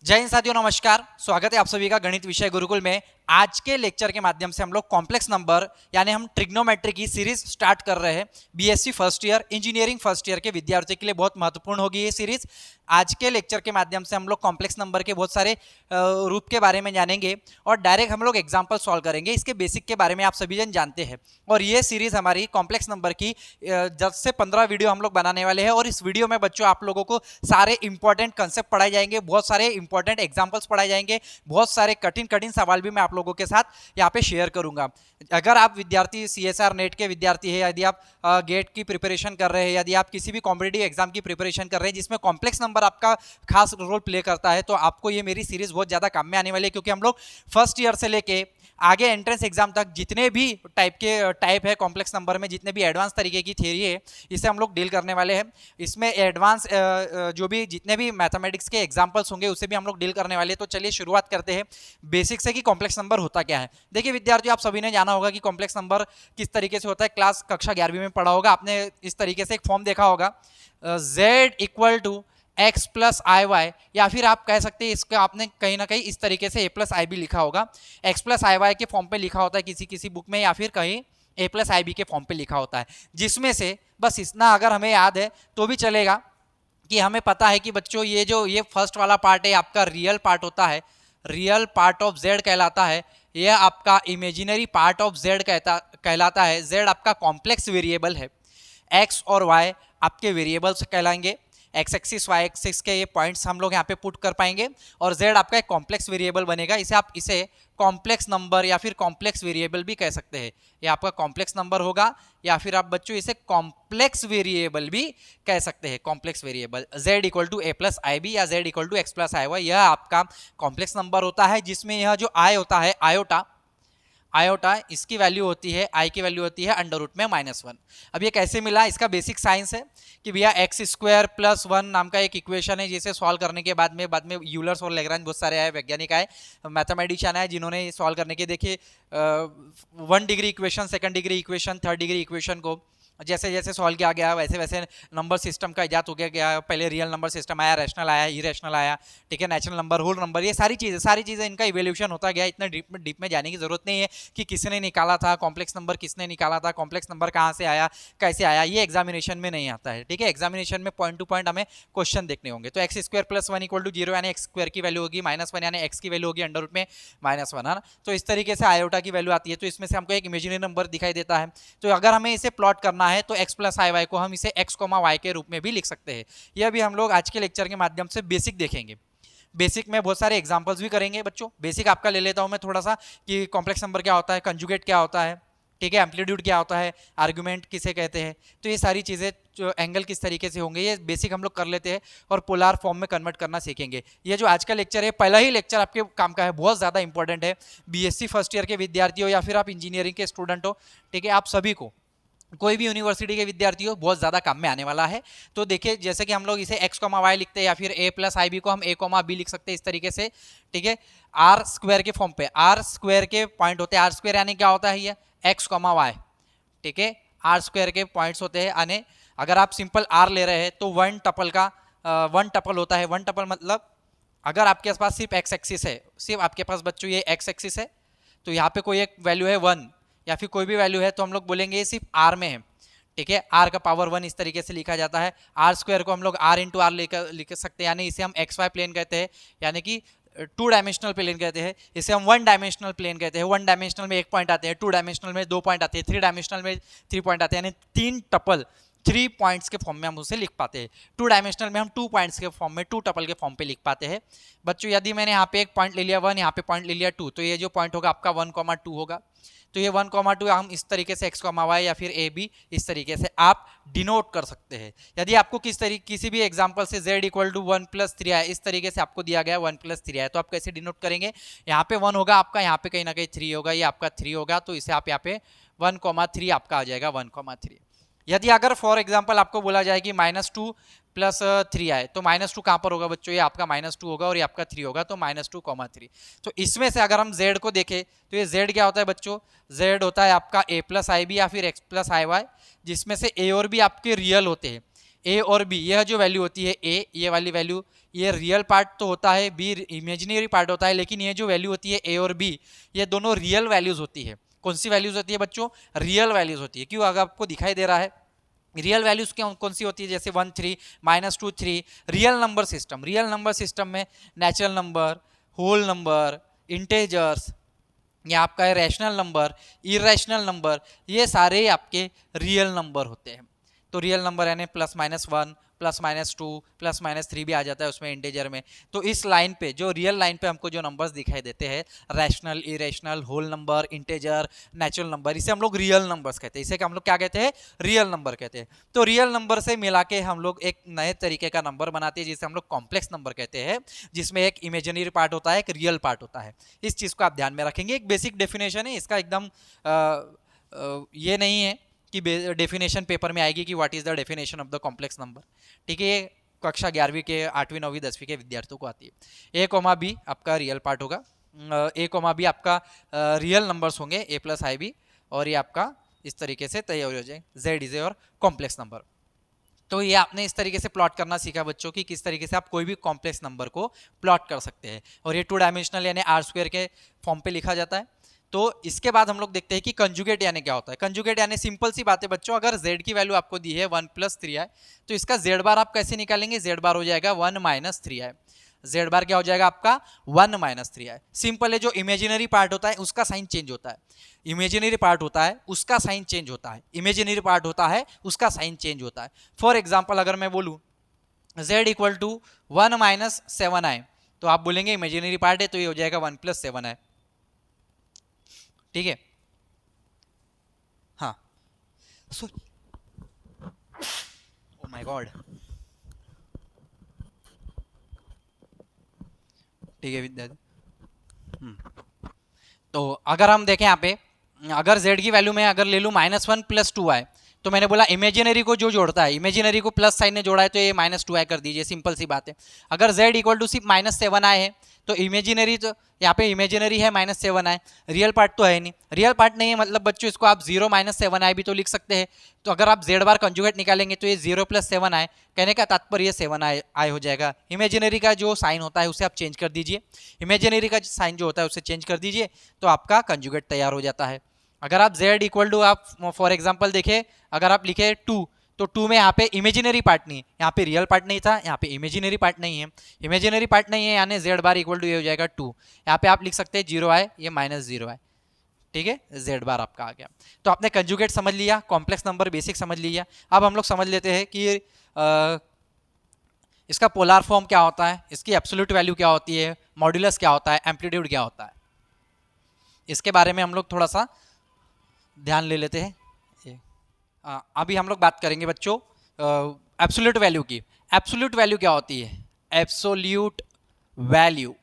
जय हिंद साथियों, नमस्कार। स्वागत है आप सभी का गणित विषय गुरुकुल में। आज के लेक्चर के माध्यम से हम लोग कॉम्प्लेक्स नंबर यानी हम ट्रिग्नोमेट्री की सीरीज स्टार्ट कर रहे हैं। BSc first year, engineering first year के विद्यार्थियों के लिए बहुत महत्वपूर्ण होगी ये सीरीज। आज के लेक्चर के माध्यम से हम लोग कॉम्प्लेक्स नंबर के बहुत सारे रूप के बारे में जानेंगे और डायरेक्ट हम लोग एग्जाम्पल सॉल्व करेंगे। इसके बेसिक के बारे में आप सभी जन जानते हैं और ये सीरीज हमारी कॉम्प्लेक्स नंबर की 10 से 15 वीडियो हम लोग बनाने वाले हैं और इस वीडियो में बच्चों आप लोगों को सारे इंपॉर्टेंट कंसेप्ट पढ़ाए जाएंगे, बहुत सारे इंपॉर्टेंट एग्जाम्पल्स पढ़ाए जाएंगे, बहुत सारे कठिन कठिन सवाल भी मैं आप लोगों के साथ यहाँ पे शेयर करूंगा। अगर आप विद्यार्थी सीएसआर नेट के विद्यार्थी है, यदि आप गेट की प्रिपरेशन कर रहे हैं, यदि आप किसी भी कॉम्पिटिटिव एग्जाम की प्रिपरेशन कर रहे हैं जिसमें कॉम्प्लेक्स नंबर आपका खास रोल प्ले करता है, तो आपको ये मेरी सीरीज बहुत ज़्यादा काम में आने वाली है। क्योंकि हम लोग फर्स्ट ईयर से लेके आगे एंट्रेंस एग्जाम तक जितने भी टाइप है कॉम्प्लेक्स नंबर में, जितने भी एडवांस तरीके की थ्योरी है, इसे हम लोग डील करने वाले हैं। इसमें एडवांस जो भी जितने भी मैथमेटिक्स के एग्जांपल्स होंगे उसे भी हम लोग डील करने वाले हैं। तो चलिए शुरुआत करते हैं बेसिक से कि कॉम्प्लेक्स नंबर होता क्या है। देखिए विद्यार्थियों, आप सभी ने जाना होगा कि कॉम्प्लेक्स नंबर किस तरीके से होता है। क्लास कक्षा 11वीं में पढ़ा होगा आपने, इस तरीके से एक फॉर्म देखा होगा, z equal to x plus I Y, या फिर आप कह सकते हैं इसका आपने कहीं ना कहीं इस तरीके से a प्लस आई बी लिखा होगा। x प्लस आई वाई के फॉर्म पे लिखा होता है किसी किसी बुक में, या फिर कहीं a प्लस आई बी के फॉर्म पे लिखा होता है। जिसमें से बस इतना अगर हमें याद है तो भी चलेगा कि हमें पता है कि बच्चों ये फर्स्ट वाला पार्ट है आपका रियल पार्ट होता है, रियल पार्ट ऑफ z कहलाता है। यह आपका इमेजिनरी पार्ट ऑफ z कहलाता है। z आपका कॉम्प्लेक्स वेरिएबल है, x और y आपके वेरिएबल्स कहलाएंगे। एक्स एक्सिस वाई एक्सिस के ये पॉइंट्स हम लोग यहाँ पे पुट कर पाएंगे और z आपका एक कॉम्प्लेक्स वेरिएबल बनेगा। इसे कॉम्प्लेक्स नंबर या फिर कॉम्प्लेक्स वेरिएबल भी कह सकते हैं। ये आपका कॉम्प्लेक्स नंबर होगा या फिर आप बच्चों इसे कॉम्प्लेक्स वेरिएबल भी कह सकते हैं। Complex variable z equal to A plus I B या z equal to X plus I Y, यह आपका कॉम्प्लेक्स नंबर होता है। जिसमें यह जो i होता है आयोटा, इसकी वैल्यू होती है, आई की वैल्यू होती है अंडर रूट में -1। अब ये कैसे मिला, इसका बेसिक साइंस है कि भैया एक्स स्क्वायर प्लस 1 नाम का एक इक्वेशन है, जिसे सॉल्व करने के बाद में यूलर्स और लेग्रांज बहुत सारे आए, वैज्ञानिक आए, मैथमेटिशियन आए, जिन्होंने सॉल्व करने के देखिए 1 degree equation, 2nd degree equation, 3rd degree equation को जैसे जैसे सॉल्व किया गया वैसे वैसे नंबर सिस्टम का इजाद हो गया। पहले रियल नंबर सिस्टम आया, रैशनल आया, इरेशनल आया, ठीक है, नेचुरल नंबर, होल नंबर, ये सारी चीज़ें इनका इवोल्यूशन होता गया। इतना डीप में जाने की जरूरत नहीं है कि किसने निकाला था कॉम्प्लेक्स नंबर, किसने निकाला था कॉम्प्लेक्स नंबर, कहाँ से आया, कैसे आया, ये एग्जामिनेशन में नहीं आता है। ठीक है, एग्जामिनेशन में पॉइंट टू पॉइंट हमें क्वेश्चन देखने होंगे। तो X square plus 1 equal to 0 यानी एक्स स्क्वायर की वैल्यू होगी -1 यानी एक्स की वैल्यू होगी अंडर रूट में -1, है ना। तो इस तरीके से आयोटा की वैल्यू आती है। तो इसमें से हमको एक इमेजिनरी नंबर दिखाई देता है। तो अगर हमें इसे प्लॉट करना है तो एक्स प्लस वाई को हम इसे x, y के रूप में भी लिख सकते हैं। यह भी हम लोग आज के लेक्चर के माध्यम से बेसिक देखेंगे। बेसिक में बहुत सारे एग्जांपल्स भी करेंगे बच्चों। बेसिक आपका ले लेता हूं मैं थोड़ा सा कि कॉम्प्लेक्स नंबर क्या होता है, कंजुगेट क्या होता है, ठीक है, एम्पलीट्यूड क्या होता है, आर्गुमेंट किसे कहते हैं। तो ये सारी चीज़ें, जो एंगल किस तरीके से होंगे, ये बेसिक हम लोग कर लेते हैं और पोलर फॉर्म में कन्वर्ट करना सीखेंगे। ये जो आज का लेक्चर है, पहला ही लेक्चर आपके काम का है, बहुत ज़्यादा इंपॉर्टेंट है। बीएससी फर्स्ट ईयर के विद्यार्थी हो या फिर आप इंजीनियरिंग के स्टूडेंट हो, ठीक है, आप सभी को, कोई भी यूनिवर्सिटी के विद्यार्थी हो, बहुत ज़्यादा काम में आने वाला है। तो देखिए जैसे कि हम लोग इसे x, y लिखते हैं या फिर a प्लस आई बी को हम a, b लिख सकते हैं इस तरीके से, ठीक है। आर स्क्वायर के फॉर्म पे, आर स्क्वायर के पॉइंट होते हैं, आर स्क्वायर यानी क्या होता है ये x, y, ठीक है, आर स्क्वायर के पॉइंट्स होते हैं। यानी अगर आप सिंपल आर ले रहे हैं तो वन टपल होता है। वन टपल मतलब अगर आपके पास सिर्फ एक्स एक्सिस है, सिर्फ आपके पास बच्चों ये एक्स एक्सिस है, तो यहाँ पे कोई एक वैल्यू है 1 या फिर कोई भी वैल्यू है, तो हम लोग बोलेंगे ये सिर्फ आर में है, ठीक है। आर का पावर 1 इस तरीके से लिखा जाता है। आर स्क्वायर को हम लोग आर इंटू आर लिख सकते हैं, यानी इसे हम एक्स वाई प्लेन कहते हैं, यानी कि 2 डायमेंशनल प्लेन कहते हैं। इसे हम 1 डायमेंशनल प्लेन कहते हैं। 1 डायमेंशनल में 1 पॉइंट आते हैं, 2 डायमेंशनल में 2 पॉइंट आते हैं, 3 डायमेंशनल में 3 पॉइंट आते हैं, यानी 3 टपल 3 पॉइंट्स के फॉर्म में हम उसे लिख पाते हैं। 2 डायमेंशनल में हम 2 पॉइंट्स के फॉर्म में, 2 टपल के फॉर्म पे लिख पाते हैं। बच्चों यदि मैंने यहाँ पे एक पॉइंट ले लिया 1, यहाँ पे पॉइंट ले लिया 2, तो ये जो पॉइंट होगा आपका 1, 2 होगा। तो ये 1, 2 हम इस तरीके से x, y या फिर a, b इस तरीके से आप डिनोट कर सकते हैं। यदि आपको किसी भी एग्जांपल से z इक्वल टू 1 प्लस 3 है, इस तरीके से आपको दिया गया 1 प्लस 3 है, तो आप कैसे डिनोट करेंगे, यहाँ पे 1 होगा आपका, यहाँ पे कहीं ना कहीं 3 होगा, ये आपका 3 होगा, तो इसे आप यहाँ पे 1, 3 आपका आ जाएगा 1, 3। यदि अगर फॉर एग्जाम्पल आपको बोला जाए कि -2 प्लस 3 आए, तो -2 कहाँ पर होगा बच्चों, ये आपका -2 होगा और ये आपका 3 होगा, तो -2, 3। तो इसमें से अगर हम z को देखें तो ये z क्या होता है बच्चों, z होता है आपका a प्लस आई बी या फिर x प्लस आई वाई, जिसमें से a और b आपके रियल होते हैं। ए और बी, यह जो वैल्यू होती है ए, ये वाली वैल्यू, ये रियल पार्ट तो होता है, बी इमेजिनरी पार्ट होता है, लेकिन ये जो वैल्यू होती है ए और बी, ये दोनों रियल वैल्यूज होती है। कौन सी वैल्यूज होती है बच्चों? रियल वैल्यूज होती है। क्यों? अगर आपको दिखाई दे रहा है रियल वैल्यूज कौन सी होती है? जैसे 1 3 -2 3। Real number system, real number system में natural number, whole number, integers, ये आपका है रैशनल नंबर, इरेशनल नंबर, ये सारे आपके रियल नंबर होते हैं। तो रियल नंबर यानी +-1, +-2, +-3 भी आ जाता है उसमें इंटीजर में। तो इस लाइन पे, जो रियल लाइन पे हमको जो नंबर्स दिखाई देते हैं, rational, irrational, whole number, integer, natural number, इसे हम लोग रियल नंबर्स कहते हैं। इसे हम लोग क्या कहते हैं? रियल नंबर कहते हैं। तो रियल नंबर से मिला के हम लोग एक नए तरीके का नंबर बनाते हैं जिसे हम लोग कॉम्प्लेक्स नंबर कहते हैं, जिसमें एक इमेजिनरी पार्ट होता है, एक रियल पार्ट होता है। इस चीज़ को आप ध्यान में रखेंगे। एक बेसिक डेफिनेशन है इसका, एकदम ये नहीं है कि डेफिनेशन पेपर में आएगी कि what is the definition of the complex number. ठीक है, ये कक्षा 11वीं के 8वीं 9वीं 10वीं के विद्यार्थियों को आती है। ए कोमा बी आपका रियल पार्ट होगा, ए कोमा बी आपका रियल नंबर्स होंगे, ए प्लस आई बी, और ये आपका इस तरीके से तैयार हो जाए, जेड इज और कॉम्प्लेक्स नंबर। तो ये आपने इस तरीके से प्लॉट करना सीखा बच्चों की, किस तरीके से आप कोई भी कॉम्प्लेक्स नंबर को प्लॉट कर सकते हैं। और ये 2 डायमेंशनल यानी R² के फॉर्म पे लिखा जाता है। तो इसके बाद हम लोग देखते हैं कि कंजुगेट यानी क्या होता है। कंजुगेट यानी सिंपल सी बात है बच्चों, अगर z की वैल्यू आपको दी है 1 + 3i, तो इसका z बार आप कैसे निकालेंगे? z बार हो जाएगा 1 - 3i। z बार क्या हो जाएगा आपका? 1 - 3i। सिंपल है। जो इमेजिनरी पार्ट होता है उसका साइन चेंज होता है, इमेजिनरी पार्ट होता है उसका साइन चेंज होता है, इमेजिनरी पार्ट होता है उसका साइन चेंज होता है। फॉर एग्जाम्पल अगर मैं बोलूँ z = 1 - 7i, तो आप बोलेंगे इमेजिनरी पार्ट है तो ये हो जाएगा 1 + 7i। ठीक है, हाँ, ओह माय गॉड। ठीक है विद्यार्थी, तो अगर हम देखें यहाँ पे, अगर z की वैल्यू में अगर ले लूँ -1 + 2i, तो मैंने बोला इमेजिनरी को जो जोड़ता है, इमेजिनरी को प्लस साइन ने जोड़ा है तो ये -2i कर दीजिए, सिंपल सी बात है। अगर z = सिर्फ -7i है तो इमेजिनरी, तो यहाँ पे इमेजिनरी है -7i, रियल पार्ट तो है नहीं। रियल पार्ट नहीं है मतलब बच्चों इसको आप 0 - 7i भी तो लिख सकते हैं। तो अगर आप z बार कंजुगेट निकालेंगे तो ये 0 + 7i, कहने का तात्पर्य 7i हो जाएगा। इमेजिनरी का जो साइन होता है उसे आप चेंज कर दीजिए, इमेजिनरी का साइन जो होता है उसे चेंज कर दीजिए, तो आपका कंजुगेट तैयार हो जाता है। अगर आप z = आप फॉर एग्जाम्पल देखें, अगर आप लिखे 2, तो 2 में यहाँ पे इमेजिनरी पार्ट नहीं है, यहाँ पे रियल पार्ट नहीं था, यहाँ पे इमेजिनरी पार्ट नहीं है। इमेजिनरी पार्ट नहीं है यानी z बार = ये हो जाएगा 2। यहाँ पे आप लिख सकते हैं 0i, ये -0i। ठीक है, z बार आपका आ गया। तो आपने कंजुगेट समझ लिया, कॉम्प्लेक्स नंबर बेसिक समझ लिया। अब हम लोग समझ लेते हैं कि इसका पोलर फॉर्म क्या होता है, इसकी एब्सोल्यूट वैल्यू क्या होती है, मॉड्यूलस क्या होता है, एम्पलीट्यूड क्या होता है, इसके बारे में हम लोग थोड़ा सा ध्यान ले लेते हैं। अभी हम लोग बात करेंगे बच्चों एब्सोल्यूट वैल्यू की। एब्सोल्यूट वैल्यू क्या होती है? एब्सोल्यूट वैल्यू,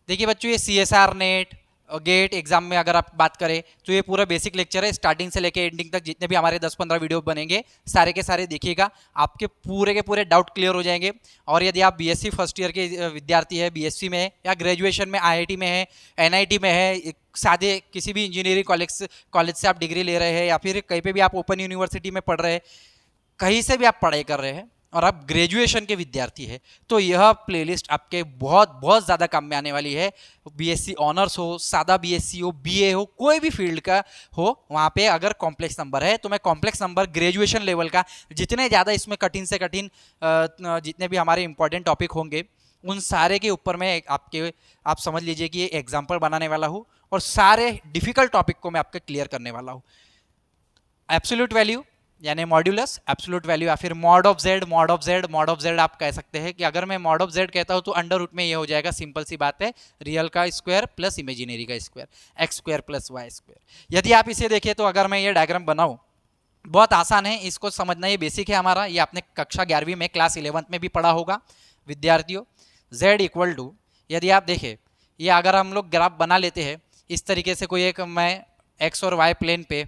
देखिए बच्चों, ये CSR नेट गेट एग्जाम में अगर आप बात करें तो ये पूरा बेसिक लेक्चर है, स्टार्टिंग से लेके एंडिंग तक जितने भी हमारे 10-15 वीडियो बनेंगे सारे के सारे देखिएगा, आपके पूरे के पूरे डाउट क्लियर हो जाएंगे। और यदि आप BSc फर्स्ट ईयर के विद्यार्थी है, BSc में है या ग्रेजुएशन में IIT में है, NIT में है, सादे किसी भी इंजीनियरिंग कॉलेज से आप डिग्री ले रहे हैं या फिर कहीं पर भी आप ओपन यूनिवर्सिटी में पढ़ रहे हैं, कहीं से भी आप पढ़ाई कर रहे हैं और आप ग्रेजुएशन के विद्यार्थी है, तो यह प्लेलिस्ट आपके बहुत ज़्यादा काम में आने वाली है। BSc ऑनर्स हो, सादा BSc हो, BA हो, कोई भी फील्ड का हो, वहाँ पे अगर कॉम्प्लेक्स नंबर है तो मैं कॉम्प्लेक्स नंबर ग्रेजुएशन लेवल का जितने ज़्यादा इसमें कठिन से कठिन जितने भी हमारे इंपॉर्टेंट टॉपिक होंगे उन सारे के ऊपर मैं आप समझ लीजिए कि ये एग्जाम्पल बनाने वाला हूँ और सारे डिफिकल्ट टॉपिक को मैं आपके क्लियर करने वाला हूँ। एब्सोल्यूट वैल्यू यानी मॉड्यूलस, एब्सोल्यूट वैल्यू या फिर मॉड ऑफ z आप कह सकते हैं कि अगर मैं मॉड ऑफ z कहता हूं तो अंडर रूट में ये हो जाएगा, सिंपल सी बात है, रियल का स्क्वायर प्लस इमेजिनरी का स्क्वायर, x² + y²। यदि आप इसे देखें तो अगर मैं ये डायग्राम बनाऊं, बहुत आसान है, इसको समझना, ये बेसिक है हमारा, ये आपने कक्षा 11वीं में क्लास 11th में भी पढ़ा होगा विद्यार्थियों। z = यदि आप देखें, ये अगर हम लोग ग्राफ बना लेते हैं इस तरीके से, कोई एक मैं x और y प्लेन पे,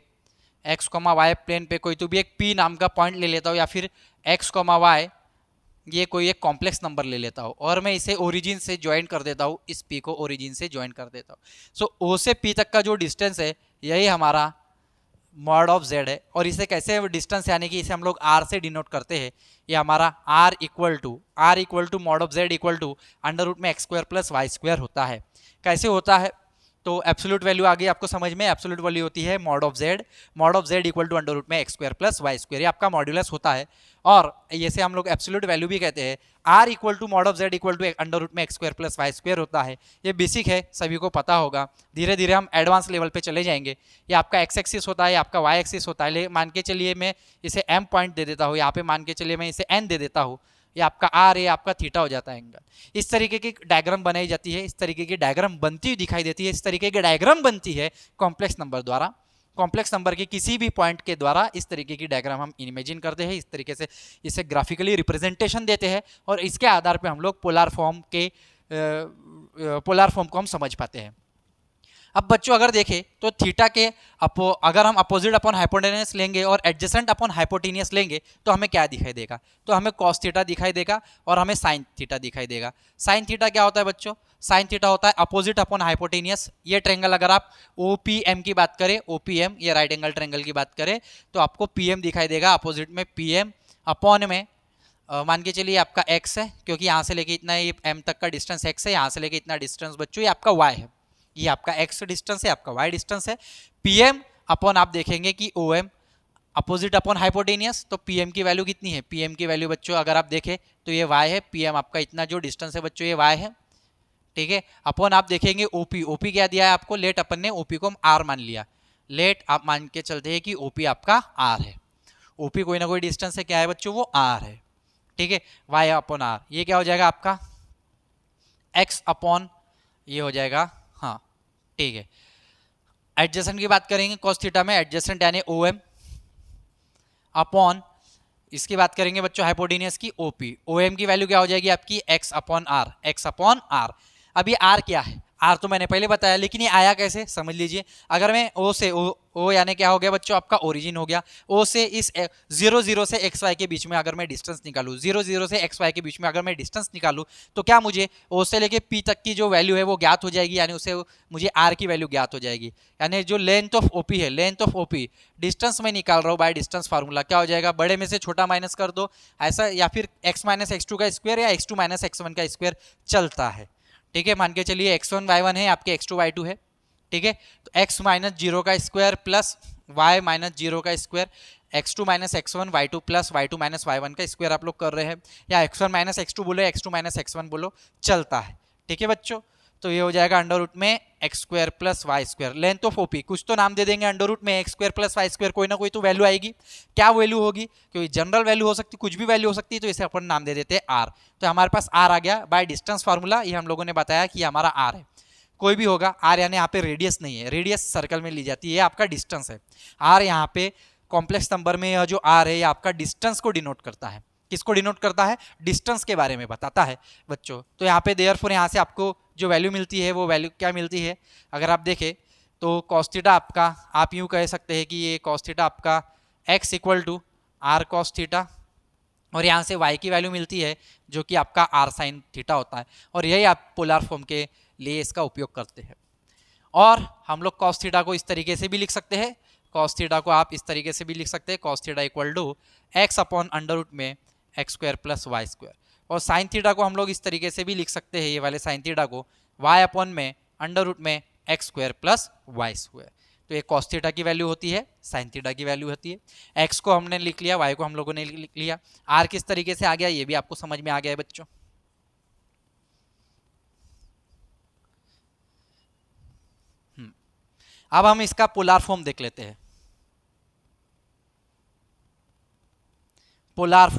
x, y प्लेन पे कोई तो भी एक p नाम का पॉइंट ले लेता हूँ या फिर x, y ये कोई एक कॉम्प्लेक्स नंबर ले लेता हूँ और मैं इसे ओरिजिन से ज्वाइन कर देता हूँ, इस p को ओरिजिन से ज्वाइन कर देता हूँ। सो o से p तक का जो डिस्टेंस है यही हमारा मॉड ऑफ जेड है, और इसे कैसे डिस्टेंस यानी कि इसे हम लोग आर से डिनोट करते हैं। ये हमारा R equal to mod of z equal to under root में x square plus Y square होता है। कैसे होता है, तो एब्सोल्यूट वैल्यू आ गई आपको समझ में। एब्सोल्यूट वैल्यू होती है mod of z equal to under root में x square plus Y square, ये आपका मॉड्यूलस होता है। और इसे हम लोग एब्सोल्यूट वैल्यू भी कहते हैं। R equal to mod of z equal to under root में x square plus Y square होता है। ये बेसिक है, सभी को पता होगा। धीरे धीरे हम एडवांस लेवल पे चले जाएंगे। ये आपका एक्स एक्सिस होता है, आपका वाई एक्सिस होता है। मान के चलिए मैं इसे एम पॉइंट दे देता हूँ, यहाँ पे मान के चलिए मैं इसे एन दे देता हूँ। ये आपका आर है, आपका थीटा हो जाता है एंगल। इस तरीके की डायग्राम बनाई जाती है, इस तरीके की डायग्राम बनती हुई दिखाई देती है। इस तरीके की डायग्राम बनती है कॉम्प्लेक्स नंबर द्वारा। कॉम्प्लेक्स नंबर के किसी भी पॉइंट के द्वारा इस तरीके की डायग्राम हम इमेजिन करते हैं, इस तरीके से इसे ग्राफिकली रिप्रेजेंटेशन देते हैं, और इसके आधार पे हम लोग पोलर फॉर्म को हम समझ पाते हैं। अब बच्चों अगर देखें तो थीटा के अगर हम अपोजिट अपॉन हाइपोटेनियस लेंगे और एडजेसेंट अपॉन हाइपोटेनियस लेंगे तो हमें क्या दिखाई देगा, तो हमें कॉस थीटा दिखाई देगा और हमें साइन थीटा दिखाई देगा। साइन थीटा क्या होता है बच्चों, साइन थीटा होता है अपोजिट अपॉन हाइपोटेनियस। ये ट्रेंगल अगर आप OPM की बात करें, OPM ये राइट एंगल ट्रेंगल की बात करें, तो आपको PM दिखाई देगा अपोजिट में PM अपॉन में मान के चलिए आपका x है, क्योंकि यहाँ से लेके इतना ये M तक का डिस्टेंस x है, यहाँ से लेके इतना डिस्टेंस बच्चों ये आपका y है। ये आपका x डिस्टेंस है, आपका y डिस्टेंस है। PM अपॉन आप देखेंगे कि OM अपोजिट अपॉन हाइपोटेनियस, तो PM की वैल्यू कितनी है, PM की वैल्यू बच्चों अगर आप देखें तो ये y है। PM आपका इतना जो डिस्टेंस है बच्चों ये y है, ठीक है। अपॉन आप देखेंगे OP क्या दिया है आपको, लेट अपन ने OP को R मान लिया। लेट आप मान के चलते हैं कि OP आपका R है। OP कोई ना कोई डिस्टेंस है, क्या है बच्चों, वो R है, ठीक है। y अपॉन R ये क्या हो जाएगा आपका x अपॉन ये हो जाएगा, हाँ ठीक है। एडजेसेंट की बात करेंगे cos थीटा में, एडजेसेंट यानी OM अपॉन इसकी बात करेंगे बच्चों हाइपोटेनियस की OP। OM की वैल्यू क्या हो जाएगी आपकी x अपॉन R। अब ये R क्या है, R तो मैंने पहले बताया, लेकिन ये आया कैसे समझ लीजिए। अगर मैं O से O यानी क्या हो गया बच्चों आपका ओरिजिन हो गया। O से इस 0 से XY के बीच में अगर मैं डिस्टेंस निकालूं, 0 से XY के बीच में अगर मैं डिस्टेंस निकालूं, तो क्या मुझे O से लेके P तक की जो वैल्यू है वो ज्ञात हो जाएगी, यानी उसे मुझे R की वैल्यू ज्ञात हो जाएगी। यानी जो लेंथ ऑफ OP है, लेंथ ऑफ OP डिस्टेंस में निकाल रहा हूँ बाय डिस्टेंस फार्मूला, क्या हो जाएगा, बड़े में से छोटा माइनस कर दो ऐसा, या फिर x माइनस x2 का स्क्वायर या x2 माइनस x1 का स्क्वायर चलता है, ठीक है। मान के चलिए x1 y1 है, आपके x2 y2 है, ठीक है। तो x माइनस 0 का स्क्वायर प्लस y माइनस 0 का square, x2 minus x1 y2 plus y2 minus y1 का स्क्वायर आप लोग कर रहे हैं, या x1 माइनस x2 बोलो, x2 माइनस x1 बोलो, चलता है, ठीक है बच्चों। तो ये हो जाएगा अंडर रूट में x square plus Y square. Length of OP कुछ तो नाम दे देंगे, अंडर रूट में x square plus Y square, कोई ना कोई तो वैल्यू आएगी। क्या वैल्यू होगी, क्योंकि जनरल वैल्यू हो सकती है, कुछ भी वैल्यू हो सकती है, तो इसे अपन नाम दे देते हैं आर। तो हमारे पास आर आ गया बाय डिस्टेंस फार्मूला, ये हम लोगों ने बताया कि हमारा आर है, कोई भी होगा। आर यानी यहाँ पे रेडियस नहीं है, रेडियस सर्कल में ली जाती है, ये आपका डिस्टेंस है। आर यहाँ पे कॉम्प्लेक्स नंबर में यह जो आर है ये आपका डिस्टेंस को डिनोट करता है। किसको डिनोट करता है, डिस्टेंस के बारे में बताता है बच्चों। तो यहाँ पे देयरफॉर यहाँ से आपको जो वैल्यू मिलती है वो वैल्यू क्या मिलती है, अगर आप देखें तो cos थीटा आपका, आप यूँ कह सकते हैं कि ये cos थीटा आपका x equal to R cos theta, और यहाँ से y की वैल्यू मिलती है जो कि आपका r साइन थीटा होता है, और यही आप पोलर फॉर्म के लिए इसका उपयोग करते हैं। और हम लोग cos थीटा को इस तरीके से भी लिख सकते हैं, cos थीटा को आप इस तरीके से भी लिख सकते हैं, cos theta equal to x upon under root में x square plus Y square. और साइन थीटा को हम लोग इस तरीके से भी लिख सकते हैं, ये वाले साइन थीटा को y अपॉन में अंडर रूट में x square plus Y square. तो ये cos थीटा की वैल्यू होती है, साइन थीटा की वैल्यू होती है। x को हमने लिख लिया, y को हम लोगों ने लिख लिया, r किस तरीके से आ गया ये भी आपको समझ में आ गया है बच्चों। अब हम इसका पोलर फॉर्म देख लेते हैं। पोलर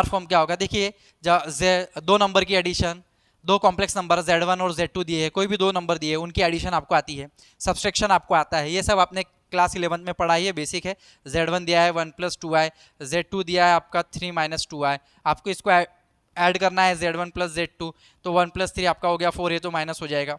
फॉर्म क्या होगा, देखिए दो नंबर की एडिशन, दो कॉम्प्लेक्स नंबर Z1 और Z2 दिए हैं, कोई भी दो नंबर दिए, उनकी एडिशन आपको आती है, सब्सट्रैक्शन आपको आता है, ये सब आपने क्लास 11 में पढ़ा है, ये बेसिक है। Z1 दिया है 1 + 2i, Z2 दिया है आपका 3 - 2i, आपको इसको ऐड करना है Z1 + Z2, तो 1 + 3 आपका हो गया 4, ये तो माइनस हो जाएगा,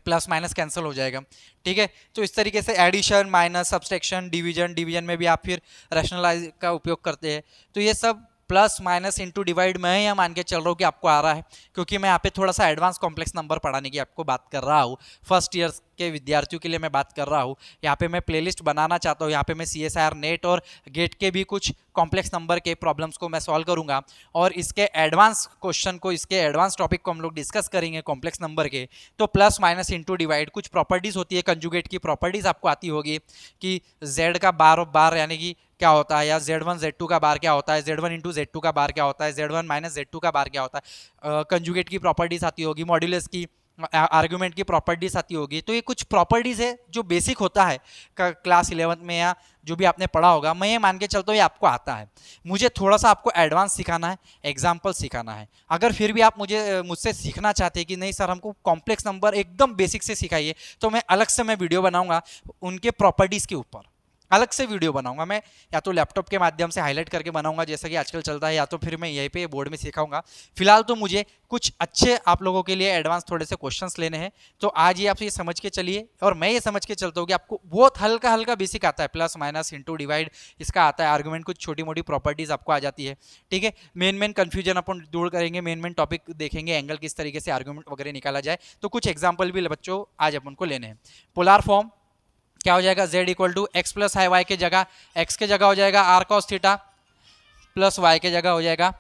प्लस माइनस कैंसिल हो जाएगा, ठीक है। तो इस तरीके से एडिशन, माइनस, सब्सट्रैक्शन, डिवीजन में भी आप फिर रैशनलाइज का उपयोग करते हैं। तो ये सब प्लस माइनस इंटू डिवाइड मैं यहाँ मान के चल रहा हूँ कि आपको आ रहा है, क्योंकि मैं यहाँ पे थोड़ा सा एडवांस कॉम्प्लेक्स नंबर पढ़ाने की आपको बात कर रहा हूँ। फर्स्ट ईयर के विद्यार्थियों के लिए मैं बात कर रहा हूँ। यहाँ पे मैं प्लेलिस्ट बनाना चाहता हूँ, यहाँ पे मैं CSIR नेट और गेट के भी कुछ कॉम्प्लेक्स नंबर के प्रॉब्लम्स को मैं सॉल्व करूंगा, और इसके एडवांस क्वेश्चन को, इसके एडवांस टॉपिक को हम लोग डिस्कस करेंगे कॉम्प्लेक्स नंबर के। तो प्लस माइनस इंटू डिवाइड कुछ प्रॉपर्टीज होती है, कंजुगेट की प्रॉपर्टीज आपको आती होगी कि Z का बार बार यानी कि क्या होता है, या Z1 Z2 का बार क्या होता है, Z1 इंटू Z2 का बार क्या होता है, Z1 माइनस Z2 का बार क्या होता है, कंजुगेट की प्रॉपर्टीज आती होगी, मॉड्यूलस की, आर्गुमेंट की प्रॉपर्टीज आती होगी। तो ये कुछ प्रॉपर्टीज है जो बेसिक होता है क्लास 11 में या जो भी आपने पढ़ा होगा। मैं ये मान के चलता हूँ ये आपको आता है, मुझे थोड़ा सा आपको एडवांस सिखाना है, एग्जाम्पल सिखाना है। अगर फिर भी आप मुझसे सीखना चाहते हैं कि नहीं सर हमको कॉम्प्लेक्स नंबर एकदम बेसिक से सिखाइए, तो मैं अलग से वीडियो बनाऊंगा उनके प्रॉपर्टीज के ऊपर, अलग से वीडियो बनाऊंगा मैं, या तो लैपटॉप के माध्यम से हाईलाइट करके बनाऊंगा जैसा कि आजकल चलता है, या तो फिर मैं यहीं पे बोर्ड में सिखाऊंगा। फिलहाल तो मुझे कुछ अच्छे आप लोगों के लिए एडवांस थोड़े से क्वेश्चंस लेने हैं, तो आज ये आप ये समझ के चलिए, और मैं ये समझ के चलता हूँ कि आपको बहुत हल्का हल्का बेसिक आता है, प्लस माइनस इंटू डिवाइड इसका आता है, आर्गुमेंट कुछ छोटी मोटी प्रॉपर्टीज आपको आ जाती है। ठीक है, मेन कन्फ्यूजन अपन दूर करेंगे, मेन टॉपिक देखेंगे, एंगल किस तरीके से आर्गुमेंट वगैरह निकाला जाए। तो कुछ एग्जाम्पल भी बच्चों आज अपन को लेने हैं। पोलार फॉर्म क्या हो जाएगा, Z equal to X plus I Y के जगह x के जगह हो जाएगा R cos theta, plus y के जगह हो जाएगा,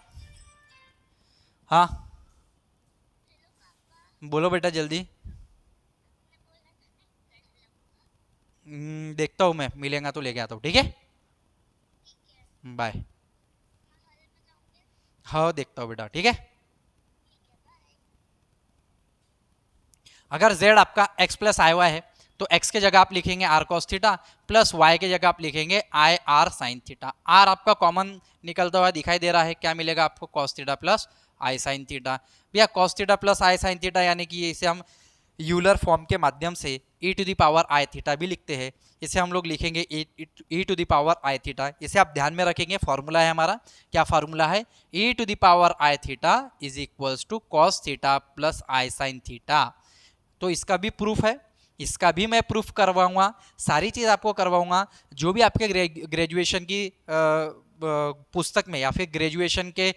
हाँ बोलो बेटा जल्दी। देखता हूँ मैं, मिलेगा तो लेके आता हूँ, ठीक है, बाय। हाँ देखता हूँ बेटा, ठीक है। अगर Z आपका x प्लस आई वाई है तो x के जगह आप लिखेंगे R cos theta, plus y के जगह आप लिखेंगे I R sine theta. r आपका कॉमन निकलता हुआ दिखाई दे रहा है, क्या मिलेगा आपको, cos theta plus I sine theta. भैया cos theta plus I sine theta यानी कि इसे हम यूलर फॉर्म के माध्यम से e to the power I theta भी लिखते हैं। इसे हम लोग लिखेंगे e to the power I theta. इसे आप ध्यान में रखेंगे, फॉर्मूला है हमारा, क्या फॉर्मूला है, e to the power I theta is equals to cos theta plus I sine theta. तो इसका भी प्रूफ है, इसका भी मैं प्रूफ करवाऊंगा, सारी चीज़ आपको करवाऊंगा। जो भी आपके ग्रेजुएशन की पुस्तक में या फिर ग्रेजुएशन के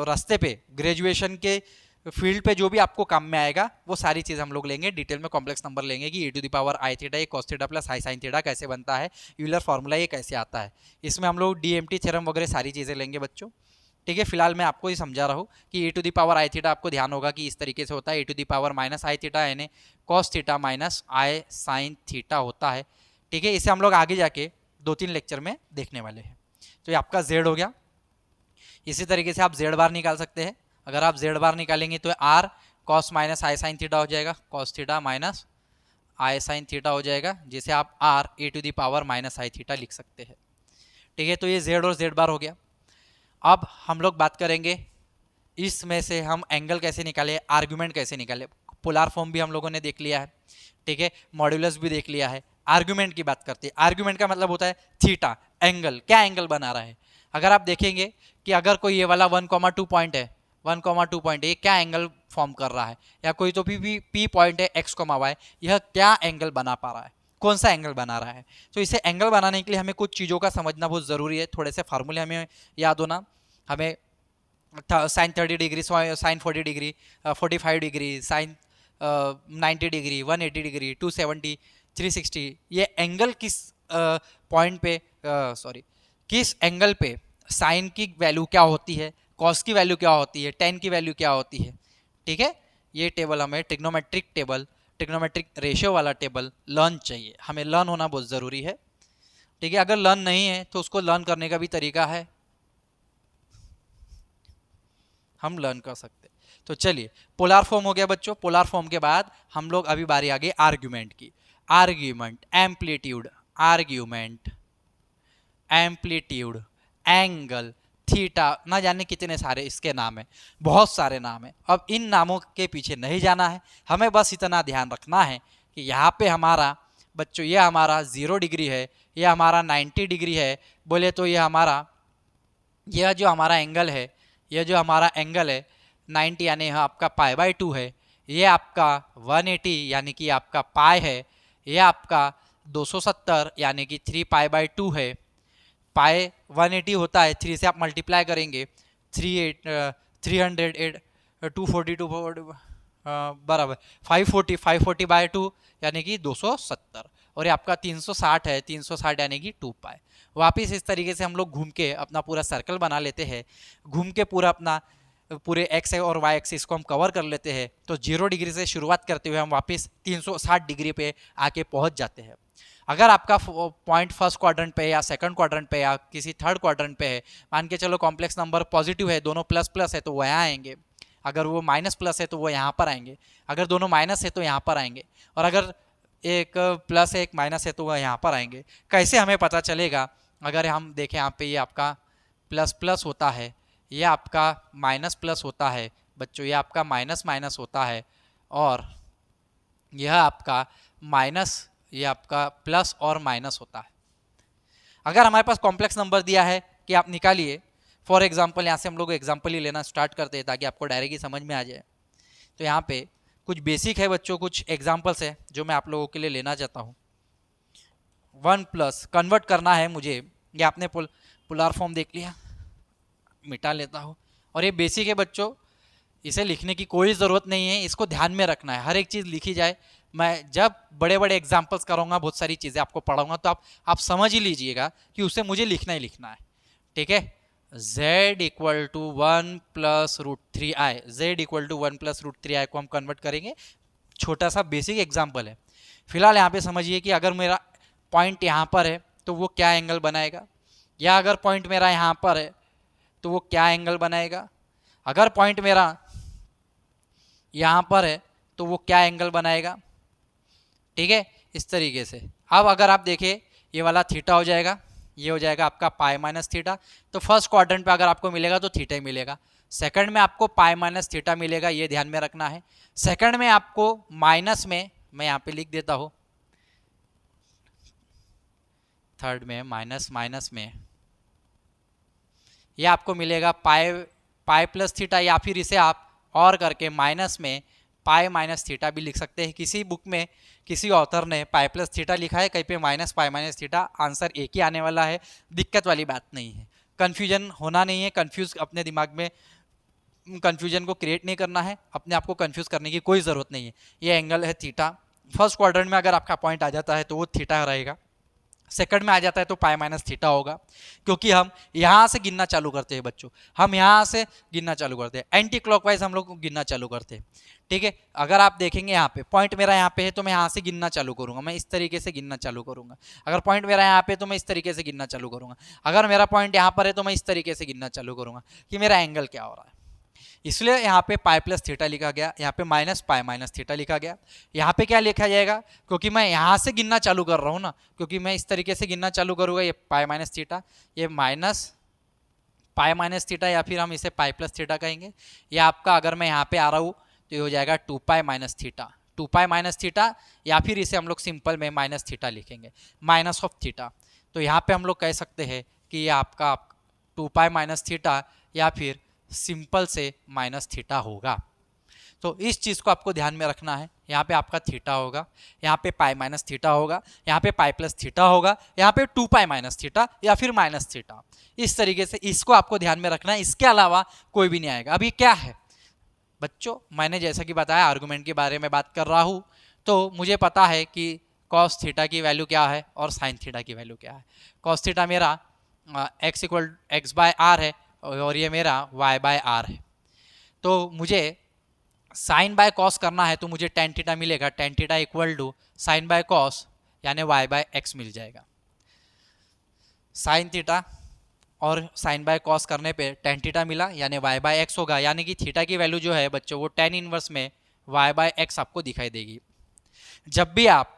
रास्ते पे, ग्रेजुएशन के फील्ड पे जो भी आपको काम में आएगा वो सारी चीज़ हम लोग लेंगे, डिटेल में कॉम्प्लेक्स नंबर लेंगे कि e to the power I theta ये cos theta plus I sine theta कैसे बनता है, यूलर फार्मूला ये कैसे आता है। इसमें हम लोग DMT थ्योरम वगैरह सारी चीज़ें लेंगे बच्चों, ठीक है। फिलहाल मैं आपको ये समझा रहा हूँ कि e to the power I theta आपको ध्यान होगा कि इस तरीके से होता है, e to the power minus I theta यानी cos theta minus I sine theta होता है, ठीक है। इसे हम लोग आगे जाके 2-3 लेक्चर में देखने वाले हैं। तो ये आपका Z हो गया। इसी तरीके से आप Z बार निकाल सकते हैं। अगर आप Z बार निकालेंगे तो R cos minus I sine theta हो जाएगा, cos theta minus I sine theta हो जाएगा, जिसे आप R e to the power minus I theta लिख सकते हैं, ठीक है। तो ये Z और Z बार हो गया। अब हम लोग बात करेंगे इसमें से हम एंगल कैसे निकाले, आर्गुमेंट कैसे निकाले। पोलार फॉर्म भी हम लोगों ने देख लिया है, ठीक है, मॉड्यूलस भी देख लिया है। आर्गुमेंट की बात करते हैं। आर्गुमेंट का मतलब होता है थीटा, एंगल, क्या एंगल बना रहा है। अगर आप देखेंगे कि अगर कोई ये वाला 1,2 पॉइंट है, 1,2 पॉइंट है, ये क्या एंगल फॉर्म कर रहा है, या कोई तो P पॉइंट है x, y, यह क्या एंगल बना पा रहा है, कौन सा एंगल बना रहा है। तो इसे एंगल बनाने के लिए हमें कुछ चीज़ों का समझना बहुत ज़रूरी है, थोड़े से फार्मूले हमें याद होना। हमें sine 30 degree, sine 40 degree, 45 degree, sine 90 degree, 180 degree, 270, 360, ये एंगल किस पॉइंट पे, किस एंगल पे साइन की वैल्यू क्या होती है, कॉस की वैल्यू क्या होती है, टेन की वैल्यू क्या होती है, ठीक है। ये टेबल हमें ट्रिग्नोमेट्रिक टेबल, ट्रिग्नोमेट्रिक रेशियो वाला टेबल लर्न चाहिए, हमें लर्न होना बहुत ज़रूरी है, ठीक है। अगर लर्न नहीं है तो उसको लर्न करने का भी तरीका है, हम लर्न कर सकते। तो चलिए, पोलार फॉर्म हो गया बच्चों। पोलार फॉर्म के बाद हम लोग अभी बारी आ गई आर्ग्यूमेंट की। Argument, amplitude, argument, amplitude, angle, theta, ना जाने कितने सारे इसके नाम है, बहुत सारे नाम है। अब इन नामों के पीछे नहीं जाना है, हमें बस इतना ध्यान रखना है कि यहाँ पे हमारा बच्चों ये हमारा 0 डिग्री है, ये हमारा 90 डिग्री है, बोले तो ये हमारा, यह जो हमारा एंगल है, यह जो हमारा एंगल है 90 यानी आपका π/2 है, ये आपका 180 यानी कि आपका पाई है, ये आपका 270 यानी कि 3π/2 है, पाए 180 होता है, 3 से आप मल्टीप्लाई करेंगे 300 240 बराबर 540 बाय 2 यानी कि 270, और ये आपका 360 है, 360 यानी कि 2 पाए। वापिस इस तरीके से हम लोग घूम के अपना पूरा सर्कल बना लेते हैं, घूम के पूरा अपना पूरे एक्स और वाई एक्सिस को हम कवर कर लेते हैं। तो 0 डिग्री से शुरुआत करते हुए हम वापस 360 डिग्री पे आके पहुंच जाते हैं। अगर आपका पॉइंट फर्स्ट क्वाड्रेंट पे या सेकंड क्वाड्रेंट पे या किसी थर्ड क्वाड्रेंट पे है, मान के चलो कॉम्प्लेक्स नंबर पॉजिटिव है, दोनों प्लस प्लस है तो वो यहाँ आएंगे, अगर वो माइनस प्लस है तो वो यहाँ पर आएंगे, अगर दोनों माइनस है तो यहाँ पर आएंगे, और अगर एक प्लस है एक माइनस है तो वह यहाँ पर आएंगे। कैसे हमें पता चलेगा? अगर हम देखें यहाँ पे ये आपका प्लस प्लस होता है, ये आपका माइनस प्लस होता है बच्चों, ये आपका माइनस माइनस होता है, और यह आपका माइनस, ये आपका प्लस और माइनस होता है। अगर हमारे पास कॉम्प्लेक्स नंबर दिया है कि आप निकालिए, फॉर एग्जांपल यहाँ से हम लोग एग्जांपल ही लेना स्टार्ट करते हैं ताकि आपको डायरेक्ट ही समझ में आ जाए। तो यहाँ पे कुछ बेसिक है बच्चों, कुछ एग्जांपल्स है जो मैं आप लोगों के लिए लेना चाहता हूँ। 1 प्लस कन्वर्ट करना है मुझे, ये आपने पोलर फॉर्म देख लिया, मिटा लेता हूँ। और ये बेसिक है बच्चों, इसे लिखने की कोई ज़रूरत नहीं है, इसको ध्यान में रखना है, हर एक चीज़ लिखी जाए। मैं जब बड़े बड़े एग्जाम्पल्स करूँगा, बहुत सारी चीज़ें आपको पढ़ाऊँगा, तो आप समझ ही लीजिएगा कि उसे मुझे लिखना ही लिखना है, ठीक है। z equal to 1 plus root 3i, z equal to 1 plus root 3i को हम कन्वर्ट करेंगे। छोटा सा बेसिक एग्जाम्पल है। फिलहाल यहाँ पे समझिए कि अगर मेरा पॉइंट यहाँ पर है तो वो क्या एंगल बनाएगा, या अगर पॉइंट मेरा यहाँ पर है तो वो क्या एंगल बनाएगा, अगर पॉइंट मेरा यहाँ पर है तो वो क्या एंगल बनाएगा, ठीक है, इस तरीके से। अब अगर आप देखें, ये वाला थीटा हो जाएगा, ये हो जाएगा आपका पाई माइनस थीटा। तो फर्स्ट क्वाड्रेंट पे अगर आपको मिलेगा तो थीटा ही मिलेगा, सेकंड में आपको पाई माइनस थीटा मिलेगा, ये ध्यान में रखना है। सेकंड में आपको माइनस में, मैं यहाँ पे लिख देता हूँ, थर्ड में माइनस माइनस में ये आपको मिलेगा पाई प्लस थीटा, या फिर इसे आप और करके माइनस में पाई माइनस थीटा भी लिख सकते हैं। किसी बुक में किसी ऑथर ने पाई प्लस थीटा लिखा है, कहीं पे minus pi minus theta, answer एक ही आने वाला है, दिक्कत वाली बात नहीं है, कन्फ्यूजन होना नहीं है, कन्फ्यूज अपने दिमाग में कन्फ्यूजन को क्रिएट नहीं करना है, अपने आप को कन्फ्यूज करने की कोई ज़रूरत नहीं है। ये एंगल है थीटा, फर्स्ट क्वाड्रेंट में अगर आपका पॉइंट आ जाता है तो वो थीटा रहेगा, सेकंड में आ जाता है तो पाई माइनस थीटा होगा, क्योंकि हम यहाँ से गिनना चालू करते हैं बच्चों, हम यहाँ से गिनना चालू करते हैं, एंटी क्लॉकवाइज हम लोग गिनना चालू करते हैं, ठीक है। अगर आप देखेंगे यहाँ पे पॉइंट मेरा यहाँ पे है तो मैं यहाँ से गिनना चालू करूँगा, मैं इस तरीके से गिनना चालू करूँगा। अगर पॉइंट मेरा यहाँ पे तो मैं इस तरीके से गिनना चालू करूँगा। अगर मेरा पॉइंट यहाँ पर है तो मैं इस तरीके से गिनना चालू करूँगा कि मेरा एंगल क्या हो रहा है। इसलिए यहाँ पे पाई प्लस थीटा लिखा गया, यहाँ पे माइनस पाई माइनस थीटा लिखा गया। यहाँ पे क्या लिखा जाएगा, क्योंकि मैं यहाँ से गिनना चालू कर रहा हूँ ना, क्योंकि मैं इस तरीके से गिनना चालू करूँगा, ये पाई माइनस थीटा, ये माइनस पाई माइनस थीटा, या फिर हम इसे पाई प्लस थीटा कहेंगे। ये आपका अगर मैं यहाँ पे आ रहा हूँ तो ये हो जाएगा 2 pi minus theta, 2 pi minus theta, या फिर इसे हम लोग सिंपल में माइनस थीटा लिखेंगे, माइनस ऑफ थीटा। तो यहाँ पे हम लोग कह सकते हैं कि ये आपका 2 पाई माइनस थीटा या फिर सिंपल से माइनस थीटा होगा। तो इस चीज़ को आपको ध्यान में रखना है। यहाँ पे आपका थीटा होगा, यहाँ पे पाई माइनस थीटा होगा, यहाँ पे पाई प्लस थीटा होगा, यहाँ पे 2 पाई माइनस थीटा या फिर माइनस थीटा, इस तरीके से इसको आपको ध्यान में रखना है। इसके अलावा कोई भी नहीं आएगा। अभी क्या है बच्चों, मैंने जैसा कि बताया आर्गुमेंट के बारे में बात कर रहा हूँ, तो मुझे पता है कि कॉस थीटा की वैल्यू क्या है और साइन थीटा की वैल्यू क्या है। कॉस थीटा मेरा X equal X by R है और ये मेरा y बाय आर है। तो मुझे साइन बाय कॉस करना है तो मुझे टेन थीटा मिलेगा, tan theta equal to sine by cos यानी y बाय एक्स मिल जाएगा। साइन थीटा और साइन बाय कॉस करने पे टेन थीटा मिला यानी y बाय एक्स होगा, यानी कि थीटा की वैल्यू जो है बच्चों वो टेन इनवर्स में y बाय एक्स आपको दिखाई देगी। जब भी आप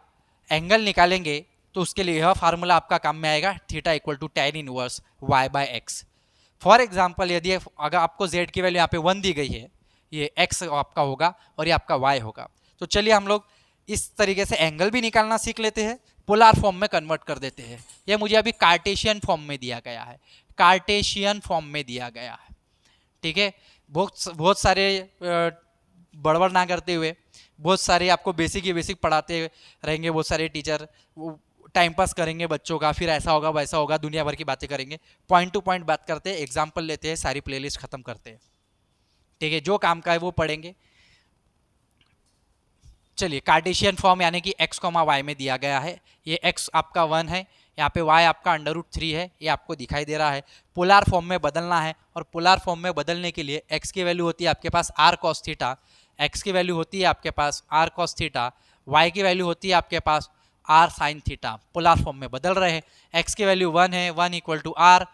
एंगल निकालेंगे तो उसके लिए यह फार्मूला आपका काम में आएगा, theta equal to tan inverse y by X. For example यदि अगर आपको z की वैल्यू यहाँ पे 1 दी गई है, ये x आपका होगा और ये आपका y होगा। तो चलिए हम लोग इस तरीके से एंगल भी निकालना सीख लेते हैं, पोलर फॉर्म में कन्वर्ट कर देते हैं। ये मुझे अभी कार्टेशियन फॉर्म में दिया गया है, कार्टेशियन फॉर्म में दिया गया है, ठीक है। बहुत सारे बड़बड़ ना करते हुए, बहुत सारे आपको बेसिक ही बेसिक पढ़ाते रहेंगे बहुत सारे टीचर, वो टाइम पास करेंगे बच्चों का, फिर ऐसा होगा वैसा होगा, दुनिया भर की बातें करेंगे। पॉइंट टू पॉइंट बात करते हैं, एग्जाम्पल लेते हैं, सारी प्लेलिस्ट खत्म करते हैं। ठीक है, जो काम का है वो पढ़ेंगे। चलिए, कार्टेशियन फॉर्म यानी कि x, y में दिया गया है। ये x आपका 1 है, यहाँ पे y आपका √3 है, ये आपको दिखाई दे रहा है। पोलर फॉर्म में बदलना है, और पोलर फॉर्म में बदलने के लिए x की वैल्यू होती है आपके पास r cos थीटा, x की वैल्यू होती है आपके पास r cos थीटा, y की वैल्यू होती है आपके पास r sin theta. Polar form में बदल रहे हैं, x की वैल्यू 1 है, 1 = r।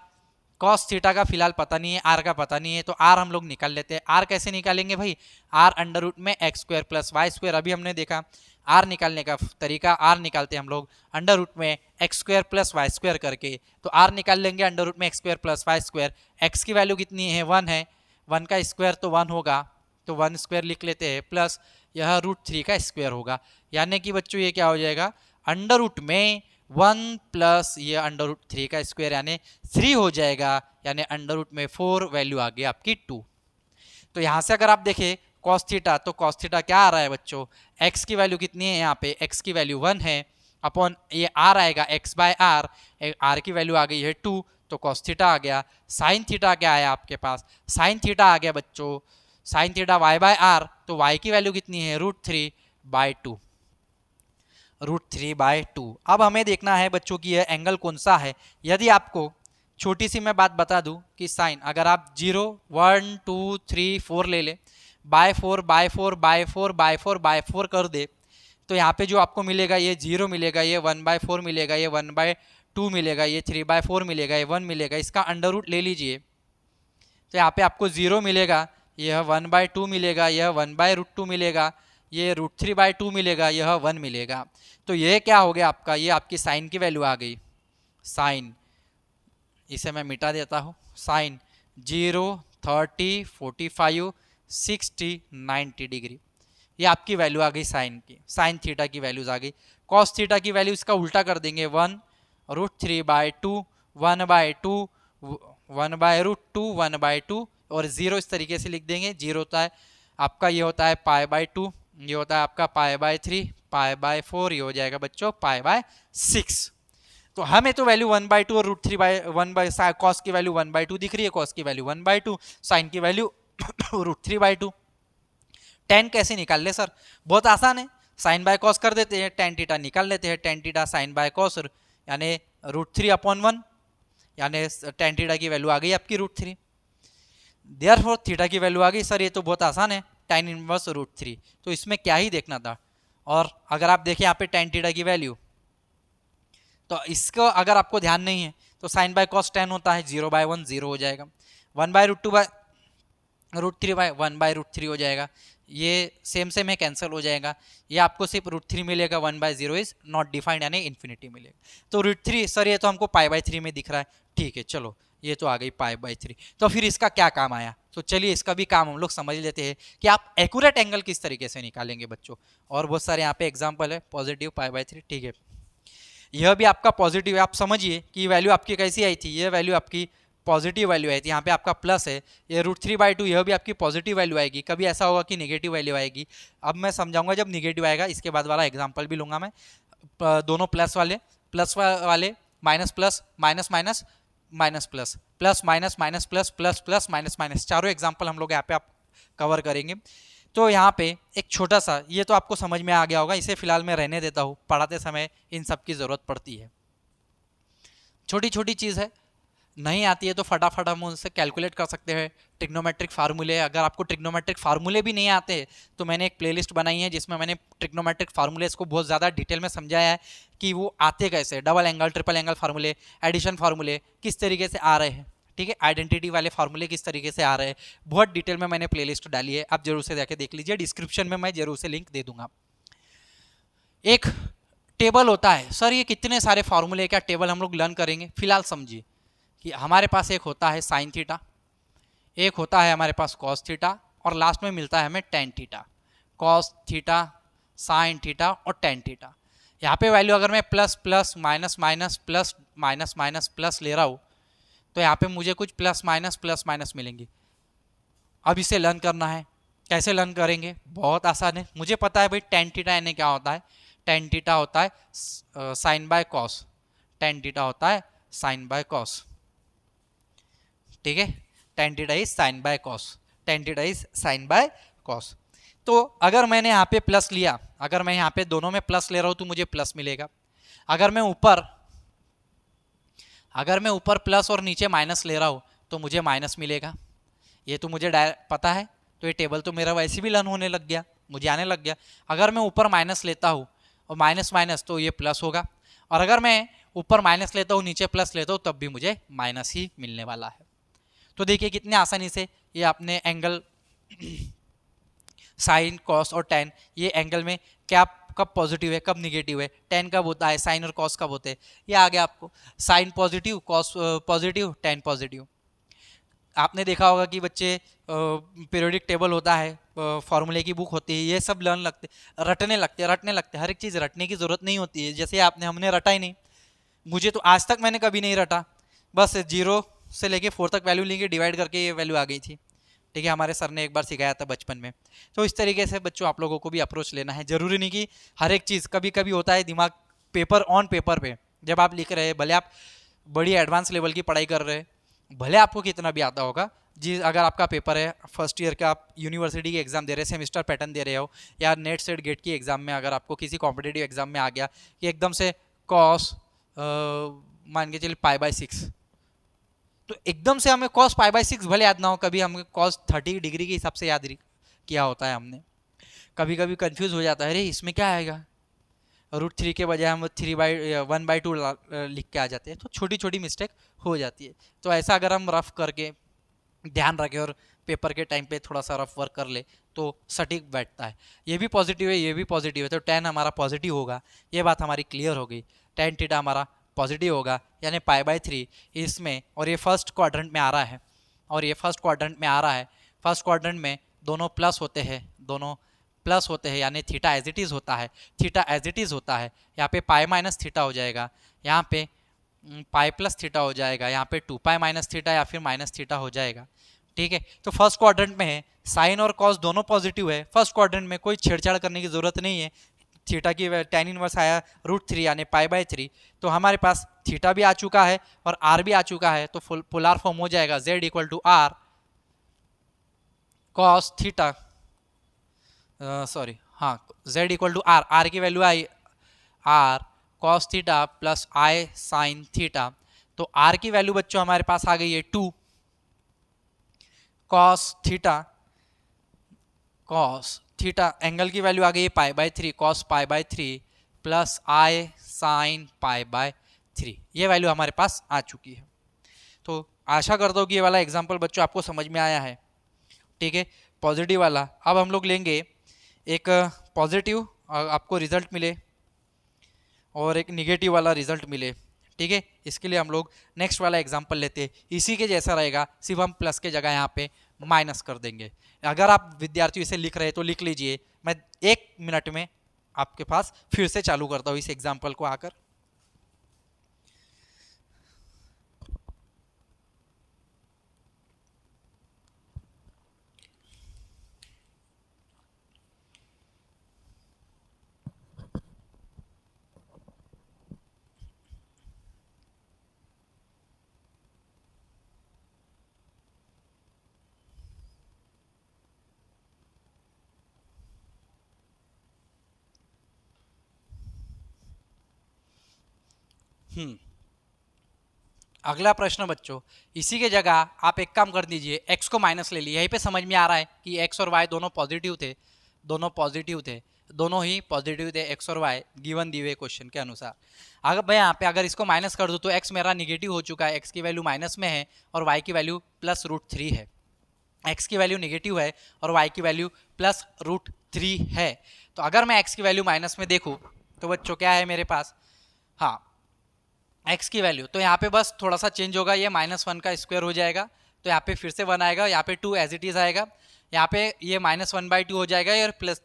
कॉस थीटा का फिलहाल पता नहीं है, आर का पता नहीं है, तो आर हम लोग निकाल लेते हैं। आर कैसे निकालेंगे भाई? Are √x² + y²। अभी हमने देखा आर निकालने का तरीका, आर निकालते हैं हम लोग √x² + y² करके। तो आर निकाल लेंगे √x² + y²। एक्स की वैल्यू कितनी है? 1 है, 1 का स्क्वायर तो 1 होगा, तो 1² लिख लेते हैं, प्लस यह √3 का स्क्वायर होगा। यानी कि बच्चों ये क्या हो जाएगा? अंडर में 1 प्लस ये √3 का स्क्वायर यानी 3 हो जाएगा, यानी अंडर में 4, वैल्यू आ गई आपकी 2। तो यहां से अगर आप देखें कॉस थीटा, तो कॉस थीटा क्या आ रहा है बच्चों? एक्स की वैल्यू कितनी है? यहाँ पे एक्स की वैल्यू 1 है, अपॉन ये आर आएगा x/r, आर की वैल्यू आ गई है 2, तो कॉस थीटा आ गया। साइन थीटा क्या आया आपके पास? साइन थीटा आ गया बच्चों, साइन थीटा y/r, तो y की वैल्यू कितनी है? √3/2, √3/2। अब हमें देखना है बच्चों की यह एंगल कौन सा है। यदि आपको छोटी सी मैं बात बता दूं कि साइन अगर आप 0, 1, 2, 3, 4 ले ले, बाय 4 कर दे, तो यहाँ पे जो आपको मिलेगा ये 0 मिलेगा, ये 1/4 मिलेगा, ये 1/2 मिलेगा, ये 3/4 मिलेगा, ये 1 मिलेगा। इसका अंडर रूट ले लीजिए, तो यहाँ पे आपको 0 मिलेगा, यह 1/2 मिलेगा, यह 1/√2 मिलेगा, ये √3/2 मिलेगा, यह 1 मिलेगा। तो ये क्या हो गया आपका? ये आपकी साइन की वैल्यू आ गई। साइन, इसे मैं मिटा देता हूँ, साइन 0, 30, 45, 60, 90 डिग्री, ये आपकी वैल्यू आ गई साइन की। साइन थीटा की वैल्यूज आ गई। कॉस थीटा की वैल्यू इसका उल्टा कर देंगे, 1 √3/2, 1/2, 1/√2, 1/2 और 0 इस तरीके से लिख देंगे। 0 होता है आपका, ये होता है π/2, ये होता है आपका π/3, π/4, ये हो जाएगा बच्चों π/6। तो हमें तो वैल्यू 1/2 और √3/1 कॉस की वैल्यू 1/2 दिख रही है, कॉस की वैल्यू 1/2, साइन की वैल्यू √3/2। टेन कैसे निकाल ले सर? बहुत आसान है, साइन बाय कॉस कर देते हैं, टेन थीटा निकाल लेते हैं। Tan theta sine by cos यानी √3/1, यानी टेन थीटा की वैल्यू आ गई आपकी √3। देयरफॉर थीटा की वैल्यू आ गई। सर ये तो बहुत आसान है, tan इनवर्स √3, तो इसमें क्या ही देखना था। और अगर आप देखें यहाँ पे tan थीटा की वैल्यू, तो इसको अगर आपको ध्यान नहीं है तो साइन बाय कॉस tan होता है, 0/1 0 हो जाएगा, 1/√2/√3/1/√3 हो जाएगा, ये सेम सेम है, कैंसिल हो जाएगा। ये आपको सिर्फ √3 मिलेगा, 1/0 इज नॉट डिफाइंड यानी इन्फिनिटी मिलेगा। तो √3 सर ये तो हमको π/3 में दिख रहा है, ठीक है चलो ये तो आ गई π/3। तो फिर इसका क्या काम आया? तो चलिए इसका भी काम हम लोग समझ लेते हैं कि आप एक्यूरेट एंगल किस तरीके से निकालेंगे बच्चों। और बहुत सारे यहाँ पे एग्जाम्पल है, पॉजिटिव π/3, ठीक है यह भी आपका पॉजिटिव है। आप समझिए कि वैल्यू आपकी कैसी आई थी, ये वैल्यू आपकी पॉजिटिव वैल्यू आई थी, यहाँ पे आपका प्लस है, ये √3/2, यह भी आपकी पॉजिटिव वैल्यू आएगी। कभी ऐसा होगा कि नेगेटिव वैल्यू आएगी, अब मैं समझाऊंगा जब नेगेटिव आएगा, इसके बाद वाला एग्जाम्पल भी लूंगा मैं। दोनों प्लस वाले minus plus minus minus minus plus plus minus minus plus plus plus minus minus, चारों एग्जाम्पल हम लोग यहाँ पे आप कवर करेंगे। तो यहाँ पे एक छोटा सा, ये तो आपको समझ में आ गया होगा, इसे फिलहाल मैं रहने देता हूँ, पढ़ाते समय इन सब की ज़रूरत पड़ती है। छोटी छोटी चीज़ है, नहीं आती है तो फटाफट हम उनसे कैलकुलेट कर सकते हैं। ट्रिग्नोमेट्रिक फार्मूले, अगर आपको ट्रिग्नोमेट्रिक फार्मूले भी नहीं आते तो मैंने एक प्लेलिस्ट बनाई है जिसमें मैंने ट्रिग्नोमेट्रिक फार्मूलेस को बहुत ज़्यादा डिटेल में समझाया है कि वो आते कैसे, डबल एंगल ट्रिपल एंगल फार्मूले, एडिशन फार्मूले किस तरीके से आ रहे हैं, ठीक है आइडेंटिटी वाले फार्मूले किस तरीके से आ रहे हैं, बहुत डिटेल में मैंने प्लेलिस्ट डाली है, आप जरूर से जाके देख लीजिए, डिस्क्रिप्शन में मैं जरूर से लिंक दे दूंगा। एक टेबल होता है, सर ये कितने सारे फार्मूले का टेबल हम लोग लर्न करेंगे। फिलहाल समझिए कि हमारे पास एक होता है साइन थीटा, एक होता है हमारे पास कॉस थीटा, और लास्ट में मिलता है हमें tan theta. Cos theta, sign theta और टेन थीटा। यहाँ पे वैल्यू अगर मैं plus plus minus minus plus minus minus plus ले रहा हूँ तो यहाँ पे मुझे कुछ प्लस माइनस मिलेंगी। अब इसे लर्न करना है, कैसे लर्न करेंगे? बहुत आसान है, मुझे पता है भाई टेन थीटा यानी क्या होता है। टेन थीटा होता है sine by cos, tan theta होता है साइन बाय कॉस, ठीक है, tan theta is sine by cos, tan theta is sine by cos. तो अगर मैंने यहाँ पे प्लस लिया, अगर मैं यहाँ पे दोनों में प्लस ले रहा हूं तो मुझे प्लस मिलेगा। अगर मैं ऊपर प्लस और नीचे माइनस ले रहा हूं तो मुझे माइनस मिलेगा। ये तो मुझे पता है, तो ये टेबल तो मेरा वैसे भी लर्न होने लग गया, मुझे आने लग गया। अगर मैं ऊपर माइनस लेता हूँ और माइनस माइनस तो ये प्लस होगा, और अगर मैं ऊपर माइनस लेता हूँ नीचे प्लस लेता हूँ तब भी मुझे माइनस ही मिलने वाला है। तो देखिए कितने आसानी से ये आपने एंगल साइन कॉस और टेन, ये एंगल में क्या कब पॉजिटिव है कब निगेटिव है, टेन कब होता है, साइन और कॉस कब होते हैं, ये आ गया आपको। Sine positive, cos positive, tan positive. आपने देखा होगा कि बच्चे पीरियोडिक टेबल होता है, फॉर्मूले की बुक होती है, ये सब रटने लगते। हर एक चीज़ रटने की ज़रूरत नहीं होती है, जैसे हमने रटा ही नहीं। मुझे तो आज तक मैंने कभी नहीं रटा, बस 0 से लेके 4 तक वैल्यू लेके डिवाइड करके ये वैल्यू आ गई थी, ठीक है, हमारे सर ने एक बार सिखाया था बचपन में। तो इस तरीके से बच्चों आप लोगों को भी अप्रोच लेना है। जरूरी नहीं कि हर एक चीज़, कभी कभी होता है दिमाग पेपर पे जब आप लिख रहे हैं, भले आप बड़ी एडवांस लेवल की पढ़ाई कर रहे हैं, भले आपको कितना भी आता होगा जी, अगर आपका पेपर है फर्स्ट ईयर का, आप यूनिवर्सिटी के एग्जाम दे रहे हैं, सेमिस्टर पैटर्न दे रहे हो, या नेट सेट गेट की एग्जाम में अगर आपको किसी कॉम्पिटेटिव एग्जाम में आ गया कि एकदम से कॉस मान के चलिए π/6, तो एकदम से हमें cos π/6 भले याद ना हो, कभी हमें cos 30 डिग्री के हिसाब से याद किया होता है हमने, कभी कभी कंफ्यूज हो जाता है, अरे इसमें क्या आएगा, √3 के बजाय हम 1/2 लिख के आ जाते हैं, तो छोटी छोटी मिस्टेक हो जाती है। तो ऐसा अगर हम रफ करके ध्यान रखें और पेपर के टाइम पे थोड़ा सा रफ वर्क कर ले तो सटीक बैठता है। ये भी पॉजिटिव है, ये भी पॉजिटिव है, तो टेन हमारा पॉजिटिव होगा, ये बात हमारी क्लियर हो गई। टेन थीटा हमारा पॉजिटिव होगा, यानी π/3 इसमें, और ये फर्स्ट क्वाड्रेंट में आ रहा है, फर्स्ट क्वाड्रेंट में दोनों प्लस होते हैं, यानी थीटा एज इट इज़ होता है, यहाँ पे π - थीटा हो जाएगा, यहाँ पे π + थीटा हो जाएगा, यहाँ पे 2π - थीटा या फिर माइनस थीटा हो जाएगा, ठीक है। तो फर्स्ट क्वाड्रेंट में है, साइन और कॉस दोनों पॉजिटिव है, फर्स्ट क्वाड्रेंट में कोई छेड़छाड़ करने की जरूरत नहीं है। थीटा की tan इनवर्स आया √3 यानी π/3, तो हमारे पास थीटा भी आ चुका है और r भी आ चुका है, तो पोलर फॉर्म हो जाएगा z = r cos theta, z = r की value I r cos theta plus i sin theta, तो r की वैल्यू बच्चों हमारे पास आ गई है 2 cos थीटा, एंगल की वैल्यू आ गई है π/3, cos π/3 प्लस i sin π/3, ये वैल्यू हमारे पास आ चुकी है। तो आशा करता हूँ कि ये वाला एग्जांपल बच्चों आपको समझ में आया है, ठीक है, पॉजिटिव वाला। अब हम लोग लेंगे एक पॉजिटिव आपको रिजल्ट मिले और एक निगेटिव वाला रिजल्ट मिले, ठीक है, इसके लिए हम लोग नेक्स्ट वाला एग्जांपल लेते हैं, इसी के जैसा रहेगा, सिर्फ हम प्लस के जगह यहाँ पे माइनस कर देंगे। अगर आप विद्यार्थी इसे लिख रहे हैं तो लिख लीजिए, मैं 1 मिनट में आपके पास फिर से चालू करता हूँ इस एग्जाम्पल को आकर। अगला प्रश्न बच्चों, इसी के जगह आप एक काम कर दीजिए, x को माइनस ले लीजिए। यहीं पे समझ में आ रहा है कि x और y दोनों पॉजिटिव थे, दोनों ही पॉजिटिव थे x और y गिवन दिए हुए क्वेश्चन के अनुसार। अगर मैं यहाँ पे अगर इसको माइनस कर दूँ तो x मेरा निगेटिव हो चुका है, x की वैल्यू माइनस में है और y की वैल्यू प्लस √3 है। x की वैल्यू निगेटिव है और y की वैल्यू प्लस √3 है। तो अगर मैं x की वैल्यू माइनस में देखूँ तो बच्चों क्या है मेरे पास, हाँ x की वैल्यू, तो यहाँ पे बस थोड़ा सा चेंज होगा, ये -1 का स्क्वायर हो जाएगा, तो यहाँ पे फिर से 1 आएगा, यहाँ पे 2 एज इट इज़ आएगा, यहाँ पे ये -1/2 हो जाएगा और प्लस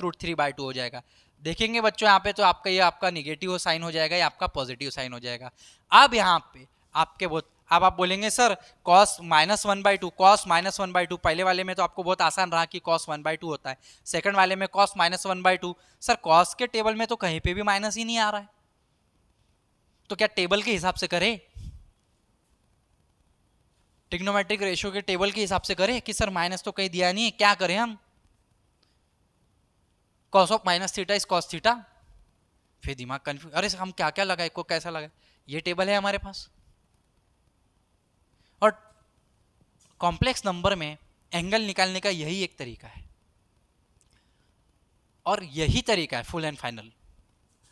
√3/2 हो जाएगा। देखेंगे बच्चों यहाँ पे तो आपका ये आपका निगेटिव साइन हो जाएगा, ये आपका पॉजिटिव साइन हो जाएगा। अब यहाँ पे आपके बहुत अब आप बोलेंगे सर कॉस -1/2, कॉस -1/2, पहले वाले में तो आपको बहुत आसान रहा कि कॉस 1/2 होता है, सेकंड वाले में कॉस -1/2। सर कॉस के टेबल में तो कहीं पे भी माइनस ही नहीं आ रहा है, तो क्या टेबल के हिसाब से करें, ट्रिग्नोमेट्रिक रेशियो के टेबल के हिसाब से करें कि सर माइनस तो कहीं दिया नहीं है, क्या करें हम, cos of -θ is cos theta. फिर दिमाग कंफ्यूज, अरे हम क्या क्या लगाए, को कैसा लगाए, ये टेबल है हमारे पास। और कॉम्प्लेक्स नंबर में एंगल निकालने का यही एक तरीका है, और यही तरीका है फुल एंड फाइनल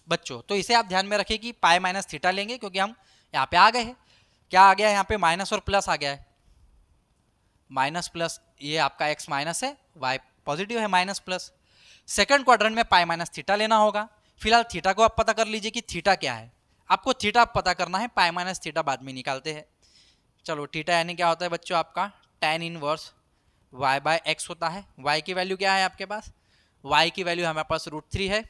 बच्चों। तो इसे आप ध्यान में रखिए कि पाई माइनस थीटा लेंगे, क्योंकि हम यहाँ पे आ गए हैं, क्या आ गया है यहाँ पे, माइनस और प्लस आ गया है, माइनस प्लस, ये आपका एक्स माइनस है, वाई पॉजिटिव है, माइनस प्लस। सेकंड क्वाड्रेंट में पाई माइनस थीटा लेना होगा। फिलहाल थीटा को आप पता कर लीजिए कि थीटा क्या है, आपको थीटा पता करना है, पाई माइनस थीटा बाद में निकालते हैं। चलो थीटा यानी क्या होता है बच्चों, आपका tan inverse y by x होता है। y की वैल्यू क्या है आपके पास, y की वैल्यू हमारे पास √3 है,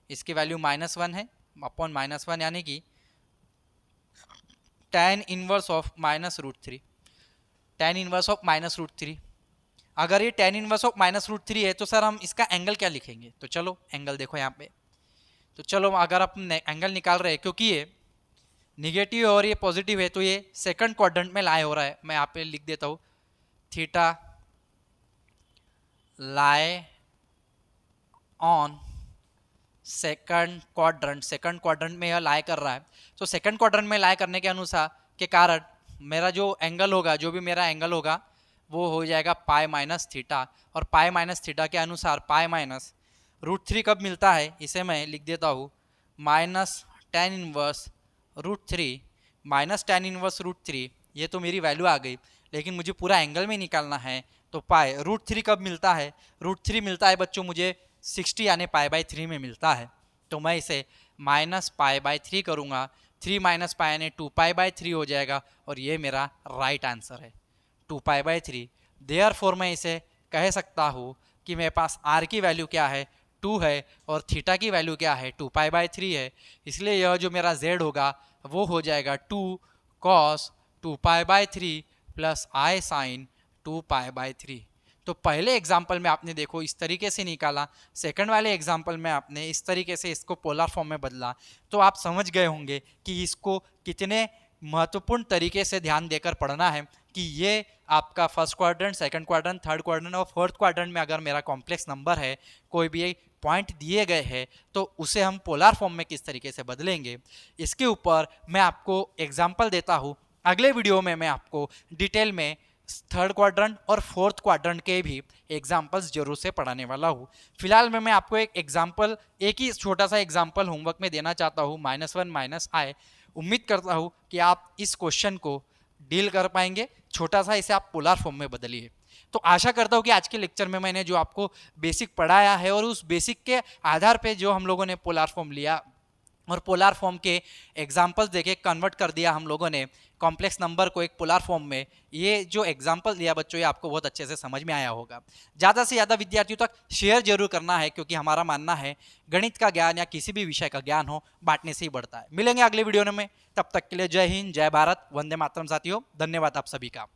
इसकी वैल्यू -1 है, अपॉन -1 यानी कि tan inverse of -√3, tan inverse of -√3। अगर ये tan इनवर्स ऑफ -√3 है तो सर हम इसका एंगल क्या लिखेंगे, तो चलो एंगल देखो यहाँ पे, तो चलो अगर आप एंगल निकाल रहे हैं, क्योंकि ये निगेटिव और ये पॉजिटिव है, तो ये सेकंड क्वाड्रेंट में लाई हो रहा है, मैं यहाँ पे लिख देता हूँ theta lie on second quadrant, second quadrant में यह लाई कर रहा है। तो सेकंड क्वाड्रेंट में लाई करने के अनुसार के कारण मेरा जो एंगल होगा, जो भी मेरा एंगल होगा वो हो जाएगा पाई माइनस थीटा, और पाई माइनस थीटा के अनुसार पाई माइनस √3 कब मिलता है, इसे मैं लिख देता हूँ -tan इनवर्स √3 -tan इनवर्स √3। ये तो मेरी वैल्यू आ गई, लेकिन मुझे पूरा एंगल में निकालना है, तो पाई √3 कब मिलता है, √3 मिलता है बच्चों मुझे 60 यानी π/3 में मिलता है। तो मैं इसे -π/3 करूँगा, 3 - π यानी 2π/3 हो जाएगा, और ये मेरा राइट आंसर है 2π/3। देयरफॉर मैं इसे कह सकता हूँ कि मेरे पास r की वैल्यू क्या है, 2 है, और थीटा की वैल्यू क्या है, 2π/3 है। इसलिए यह जो मेरा z होगा वो हो जाएगा 2 cos 2π/3 प्लस i sin 2π/3। तो पहले एग्जाम्पल में आपने देखो इस तरीके से निकाला, सेकंड वाले एग्जाम्पल में आपने इस तरीके से इसको पोलर फॉर्म में बदला, तो आप समझ गए होंगे कि इसको कितने महत्वपूर्ण तरीके से ध्यान देकर पढ़ना है कि ये आपका first quadrant, second quadrant, third quadrant और फोर्थ क्वाड्रेंट में अगर मेरा कॉम्प्लेक्स नंबर है, कोई भी पॉइंट दिए गए हैं, तो उसे हम पोलर फॉर्म में किस तरीके से बदलेंगे, इसके ऊपर मैं आपको एग्जाम्पल देता हूँ। अगले वीडियो में मैं आपको डिटेल में थर्ड क्वाड्रेंट और फोर्थ क्वाड्रेंट के भी एग्जाम्पल्स जरूर से पढ़ाने वाला हूँ। फिलहाल मैं आपको एक एग्जाम्पल, एक ही छोटा सा एग्जाम्पल होमवर्क में देना चाहता हूँ, -1 - i। उम्मीद करता हूँ कि आप इस क्वेश्चन को डील कर पाएंगे, छोटा सा इसे आप पोलर फॉर्म में बदलिए। तो आशा करता हूँ कि आज के लेक्चर में मैंने जो आपको बेसिक पढ़ाया है, और उस बेसिक के आधार पे जो हम लोगों ने पोलर फॉर्म लिया और पोलर फॉर्म के एग्जाम्पल्स देके कन्वर्ट कर दिया हम लोगों ने कॉम्प्लेक्स नंबर को एक पोलर फॉर्म में, ये जो एग्जाम्पल दिया बच्चों, ये आपको बहुत अच्छे से समझ में आया होगा। ज़्यादा से ज़्यादा विद्यार्थियों तक शेयर जरूर करना है, क्योंकि हमारा मानना है गणित का ज्ञान या किसी भी विषय का ज्ञान हो, बांटने से ही बढ़ता है। मिलेंगे अगले वीडियो में, तब तक के लिए जय हिंद, जय भारत, वंदे मातरम साथियों, धन्यवाद आप सभी का।